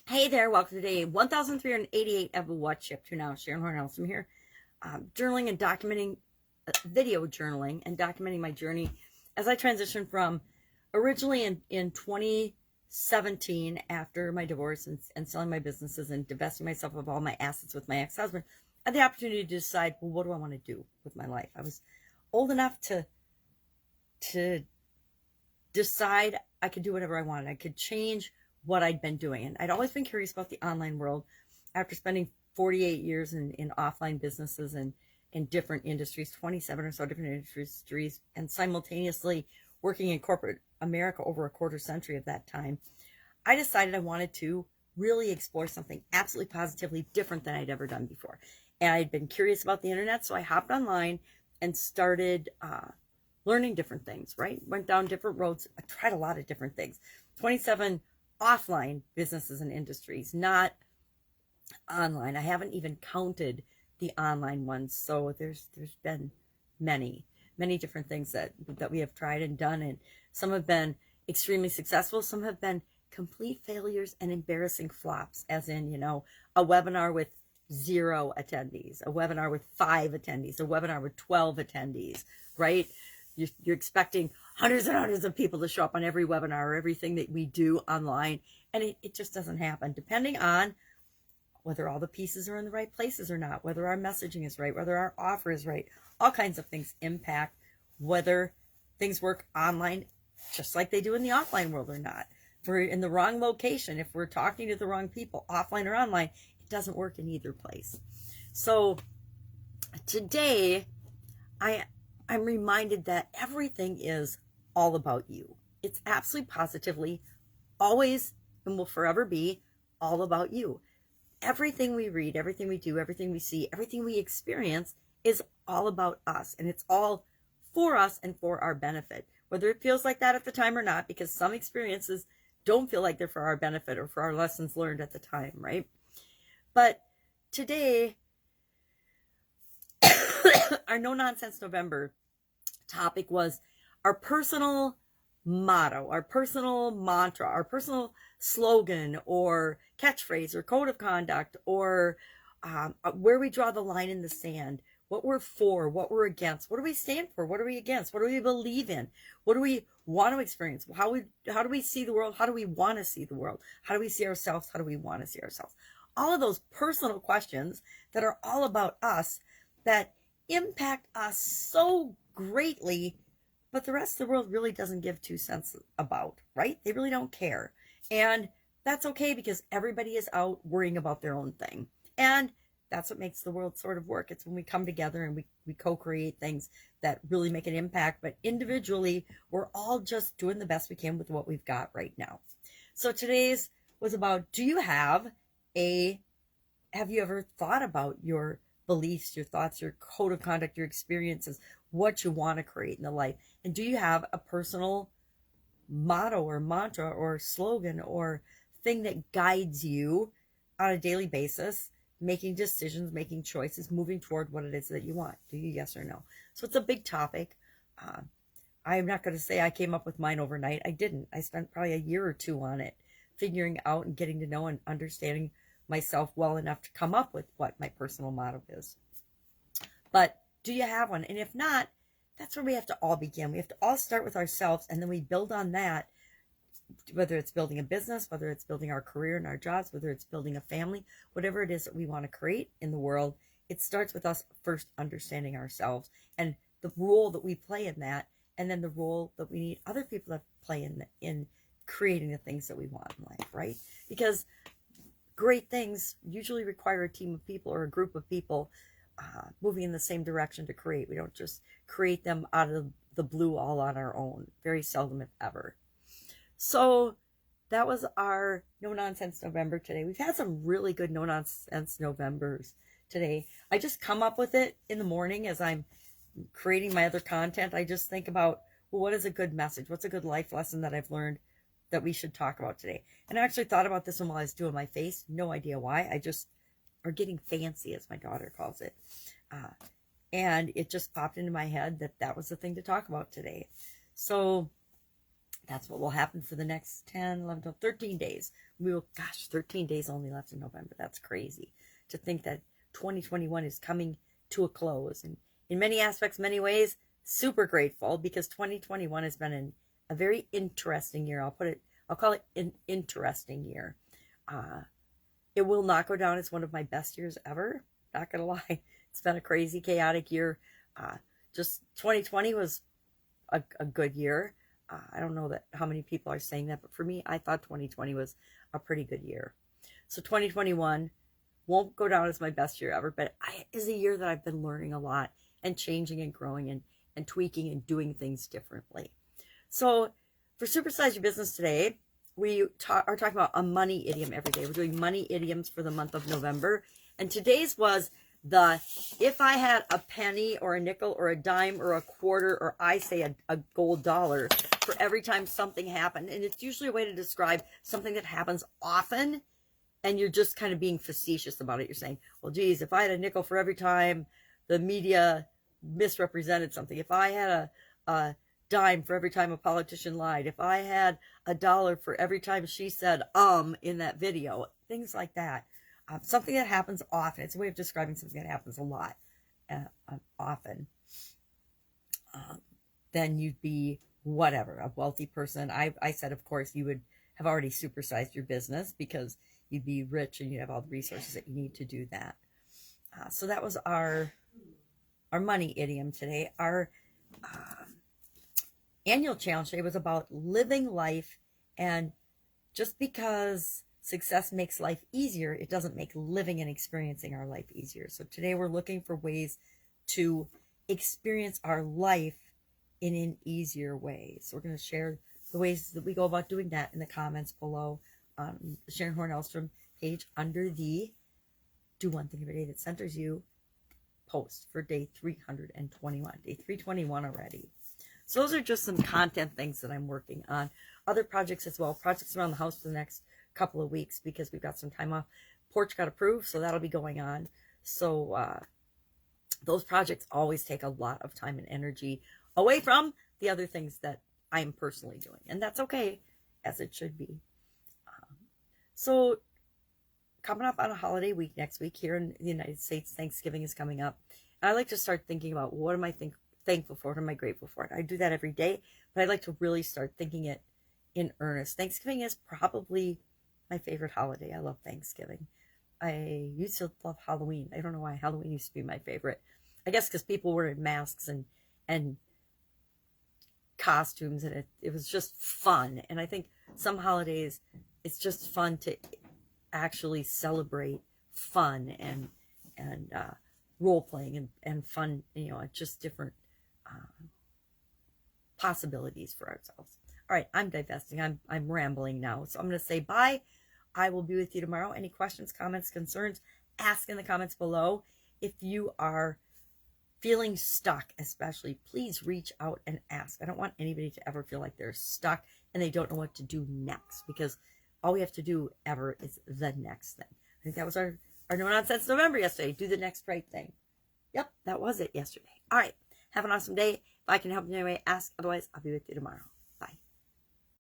Hey there, welcome to day 1388 of What Shipped to Now. Sharon Horne-Ellstrom here, journaling and documenting, video journaling and documenting my journey as I transitioned from originally in 2017 after my divorce and selling my businesses and divesting myself of all my assets with my ex-husband. I had the opportunity to decide, well, what do I want to do with my life? I was old enough to decide I could do whatever I wanted. I could change what I'd been doing. And I'd always been curious about the online world after spending 48 years in offline businesses and in different industries, 27 or so different industries, and simultaneously working in corporate America over a quarter century of that time. I decided I wanted to really explore something absolutely positively different than I'd ever done before. And I'd been curious about the internet, so I hopped online and started learning different things, right? Went down different roads. I tried a lot of different things. 27 offline businesses and industries, not online. I haven't even counted the online ones. So there's been many different things that we have tried and done, and some have been extremely successful. Some have been complete failures and embarrassing flops, as in, a webinar with 0 attendees, a webinar with 5 attendees, a webinar with 12 attendees, right? You're expecting hundreds and hundreds of people to show up on every webinar or everything that we do online, and it just doesn't happen, depending on whether all the pieces are in the right places or not, whether our messaging is right, whether our offer is right. All kinds of things impact whether things work online just like they do in the offline world or not. If we're in the wrong location, if we're talking to the wrong people, offline or online, it doesn't work in either place. So today, I'm reminded that everything is all about you. It's absolutely positively always and will forever be all about you. Everything we read, everything we do, everything we see, everything we experience is all about us, and it's all for us and for our benefit, whether it feels like that at the time or not, because some experiences don't feel like they're for our benefit or for our lessons learned at the time, right? But today, our No Nonsense November topic was our personal motto, our personal mantra, our personal slogan or catchphrase or code of conduct, or where we draw the line in the sand, what we're for, what we're against, what do we stand for, what are we against, what do we believe in, what do we want to experience, how do we see the world, how do we want to see the world, how do we see ourselves, how do we want to see ourselves. All of those personal questions that are all about us, that impact us so greatly, but the rest of the world really doesn't give 2 cents about, right? They really don't care. And that's okay, because everybody is out worrying about their own thing. And that's what makes the world sort of work. It's when we come together and we co-create things that really make an impact. But individually, we're all just doing the best we can with what we've got right now. So today's was about, have you ever thought about your beliefs, your thoughts, your code of conduct, your experiences, what you want to create in the life? And do you have a personal motto or mantra or slogan or thing that guides you on a daily basis, making decisions, making choices, moving toward what it is that you want? Do you? Yes or no? So it's a big topic. I'm not going to say I came up with mine overnight. I didn't. I spent probably a year or 2 on it, figuring out and getting to know and understanding myself well enough to come up with what my personal motto is. But do you have one? And if not, that's where we have to all begin. We have to all start with ourselves, and then we build on that, whether it's building a business, whether it's building our career and our jobs, whether it's building a family, whatever it is that we want to create in the world. It starts with us first understanding ourselves and the role that we play in that, and then the role that we need other people to play in creating the things that we want in life, right? Because great things usually require a team of people or a group of people moving in the same direction to create. We don't just create them out of the blue all on our own. Very seldom, if ever. So that was our No Nonsense November today. We've had some really good No Nonsense Novembers today. I just come up with it in the morning as I'm creating my other content. I just think about, well, what is a good message? What's a good life lesson that I've learned that we should talk about today? And I actually thought about this one while I was doing my face. No idea why. I just are getting fancy, as my daughter calls it. And it just popped into my head that was the thing to talk about today. So That's what will happen for the next 10, 11, 12, 13 days. We will, gosh, 13 days only left in November. That's crazy to think that 2021 is coming to a close. And in many aspects, many ways, super grateful because 2021 has been a very interesting year. I'll call it an interesting year. It will not go down as one of my best years ever. Not gonna lie. It's been a crazy, chaotic year. Just 2020 was a good year. I don't know how many people are saying that, but for me, I thought 2020 was a pretty good year. So 2021 won't go down as my best year ever, but is a year that I've been learning a lot and changing and growing and tweaking and doing things differently. So for Supersize Your Business today, we are talking about a money idiom every day. We're doing money idioms for the month of November. And today's was if I had a penny or a nickel or a dime or a quarter, or I say a gold dollar for every time something happened. And it's usually a way to describe something that happens often and you're just kind of being facetious about it. You're saying, well, geez, if I had a nickel for every time the media misrepresented something, if I had a dime for every time a politician lied, if I had a dollar for every time she said in that video, things like that. Something that happens often. It's a way of describing something that happens a lot, often. Then you'd be whatever, a wealthy person. I said, of course, you would have already supersized your business because you'd be rich and you'd have all the resources that you need to do that. So that was our money idiom today. Our annual challenge today was about living life, and just because success makes life easier, it doesn't make living and experiencing our life easier. So today we're looking for ways to experience our life in an easier way. So we're going to share the ways that we go about doing that in the comments below on the Sharon Horne-Ellstrom page under the Do One Thing Every Day That Centers You post for day 321. Day 321 already. So those are just some content things that I'm working on. Other projects as well. Projects around the house for the next couple of weeks because we've got some time off. Porch got approved, so that'll be going on. So those projects always take a lot of time and energy away from the other things that I'm personally doing, and that's okay, as it should be. So coming up on a holiday week next week here in the United States, Thanksgiving is coming up, and I like to start thinking about what am I thankful for, what am I grateful for. I do that every day, but I'd like to really start thinking it in earnest. Thanksgiving is probably my favorite holiday. I love Thanksgiving. I used to love Halloween. I don't know why Halloween used to be my favorite. I guess because people were in masks and costumes, and it was just fun. And I think some holidays, it's just fun to actually celebrate fun and role playing and fun, just different possibilities for ourselves. All right, I'm divesting. I'm rambling now. So I'm going to say bye. I will be with you tomorrow. Any questions, comments, concerns, ask in the comments below. If you are feeling stuck, especially, please reach out and ask. I don't want anybody to ever feel like they're stuck and they don't know what to do next, because all we have to do ever is the next thing. I think that was our No Nonsense November yesterday. Do the next right thing. Yep, that was it yesterday. All right, have an awesome day. If I can help in any way, ask. Otherwise, I'll be with you tomorrow.